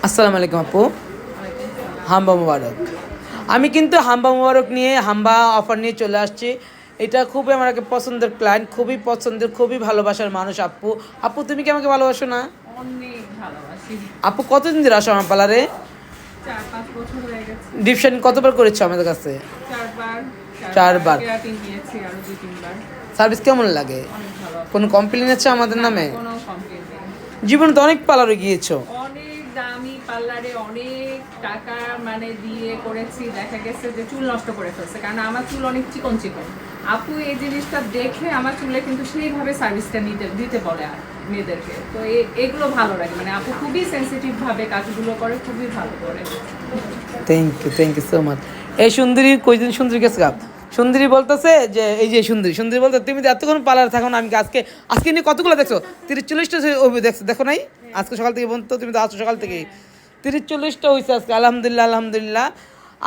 আসসালামু আলাইকুম আপু। হাম্বা মুবারক। আমি কিন্তু হাম্বা মুবারক নিয়ে হাম্বা অফার নিয়ে চলে আসছি। এটা খুবই আমার একটা পছন্দের ক্লায়েন্ট, খুবই পছন্দের, খুবই ভালোবাসার মানুষ আপু। আপু তুমি কি আমাকে ভালোবাসো না? অনেক ভালোবাসি। আপু কতদিন ধরে আসো আমার পার্লারে? 4-5 বছর হয়ে গেছে। ডিপশন কতবার করেছো আমাদের কাছে? 4 বার। 4 বার। কেরাটিন দিয়েছি আরো 2-3 বার। সার্ভিস কেমন লাগে? অনেক ভালো। কোনো কমপ্লেন আছে আমাদের নামে? কোনো কমপ্লেইন নেই। জীবনে তো অনেক পার্লারে গিয়েছো। অনেক দামি পার্লারে অনেক টাকা দিয়ে করেছি, দেখা গেছে যে চুল নষ্ট করে ফেলছে, কারণ আমার চুল অনেক চিকন চিকন। আপু এই জিনিসটা দেখে আমার চুলে কিন্তু সেইভাবে সার্ভিসটা দিতে বলে আর মেয়েদেরকে, তো এগুলো ভালো লাগে। আপু খুবই সেন্সিটিভ ভাবে কাজগুলো করে, খুবই ভালো করে। Thank you so much. এই সুন্দরী কইদিন সুন্দরী গেছে গা। সুন্দরী বলতেছে যে এই যে সুন্দরী বলতে তুমি তো এতক্ষণ পার্লার থাকো না, আমি আজকে আজকে নিয়ে কতগুলো দেখছো? 30-40টা দেখছো, দেখো নাই? আজকে সকাল থেকে বলতো তুমি তো আসো সকাল থেকে 30-40টা হয়েছে আজকে। আলহামদুলিল্লাহ।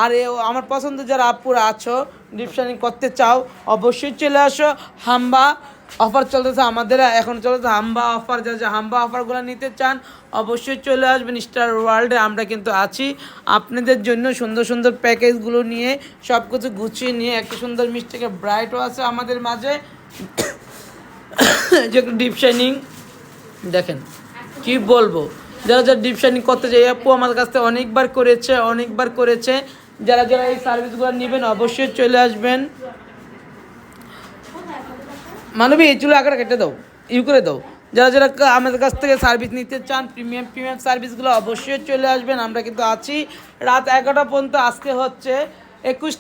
আর আমার পছন্দ যারা আপুরা আছো, ডিপশানিং করতে চাও, অবশ্যই চলে আসো। হাম্বা অফার চলতেছে আমাদের, এখন চলতেছে হাম্বা অফার। যা হাম্বা অফারগুলো নিতে চান অবশ্যই চলে আসবেন স্টার ওয়ার্ল্ডে। আমরা কিন্তু আছি আপনাদের জন্য সুন্দর সুন্দর প্যাকেজগুলো নিয়ে, সব কিছু গুছিয়ে নিয়ে। একটা সুন্দর মিষ্টিকে ব্রাইটও আছে আমাদের মাঝে, যে ডিপশাইনিং দেখেন কি বলবো। যারা ডিপ শাইনিং করতে চাই, আপু আমার কাছ থেকে অনেকবার করেছে। যারা এই সার্ভিসগুলো নেবেন অবশ্যই চলে আসবেন। মানবী এই চুলো আঁকাটা কেটে দাও, করে দাও। যারা আমাদের কাছ থেকে সার্ভিস নিতে চান, প্রিমিয়াম সার্ভিসগুলো অবশ্যই চলে আসবেন। আমরা কিন্তু আছি রাত 11টা পর্যন্ত। আজকে হচ্ছে 21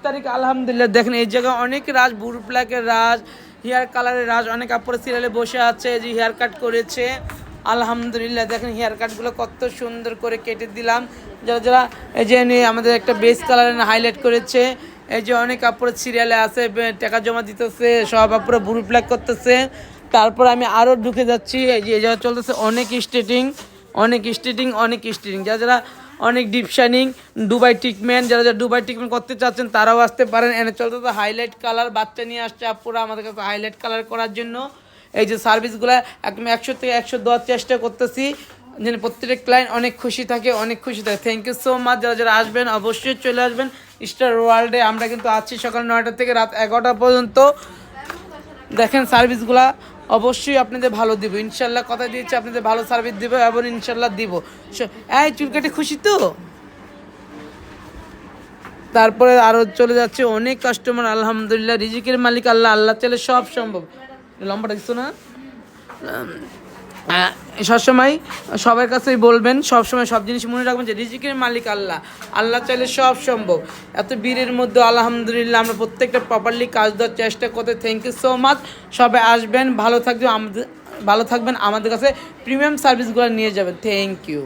তারিখ। আলহামদুলিল্লাহ দেখেন এই জায়গায় অনেক রাজ, বুড়ো ব্ল্যাকের রাজ, হেয়ার কালারের রাজ, অনেক আপুরা সিরিয়ালে বসে আছে, যে হেয়ার কাট করেছে। আলহামদুলিল্লাহ দেখেন হেয়ার কাটগুলো কত সুন্দর করে কেটে দিলাম। যারা এই যে আমাদের একটা বেস কালার হাইলাইট করেছে, এই যে অনেক আপুরা সিরিয়ালে আছে, টাকা জমা দিতেছে, সব আপুরা বুড়ো ব্ল্যাক করতেছে। তারপর আমি আরও ঢুকে যাচ্ছি, এই যে জায়গা চলতেছে অনেক স্ট্রেটিং। যারা অনেক ডিপ শাইনিং, দুবাই ট্রিটমেন্ট, যারা দুবাই ট্রিটমেন্ট করতে চাচ্ছেন তারাও আসতে পারেন। এনে চলতেছে হাইলাইট কালার, বাচ্চা নিয়ে আসছে আপুরা আমাদের কাছে হাইলাইট কালার করার জন্য। এই যে সার্ভিসগুলো একদম 100 থেকে 100 দেওয়ার চেষ্টা করতেছি, যেন প্রত্যেকটা ক্লায়েন্ট অনেক খুশি থাকে। Thank you so much. যারা আসবেন অবশ্যই চলে আসবেন স্টার ওয়ার্ল্ডে। আমরা কিন্তু আছি সকাল 9টা থেকে রাত 11টা পর্যন্ত। দেখেন সার্ভিসগুলা অবশ্যই আপনাদের ভালো দিব ইনশাল্লাহ, কথা দিয়েছি আপনাদের ভালো সার্ভিস দিব এবং ইনশাল্লাহ দিব। এই চুল কেটে খুশি তো? তারপরে আরও চলে যাচ্ছে অনেক কাস্টমার। আলহামদুলিল্লাহ, রিজিকের মালিক আল্লাহ চাইলে সব সম্ভব। লম্বাটা দিচ্ছ না? সবসময় সবার কাছেই বলবেন, সবসময় সব জিনিস মনে রাখবেন যে রিজিকের মালিক আল্লাহ চাইলে সব সম্ভব। এত বীরের মধ্যে আলহামদুলিল্লাহ আমরা প্রত্যেকটা প্রপারলি কাজ দেওয়ার চেষ্টা করতে। Thank you so much. সবাই আসবেন, ভালো থাকবেন আমাদের কাছে প্রিমিয়াম সার্ভিসগুলো নিয়ে যাবেন। Thank you.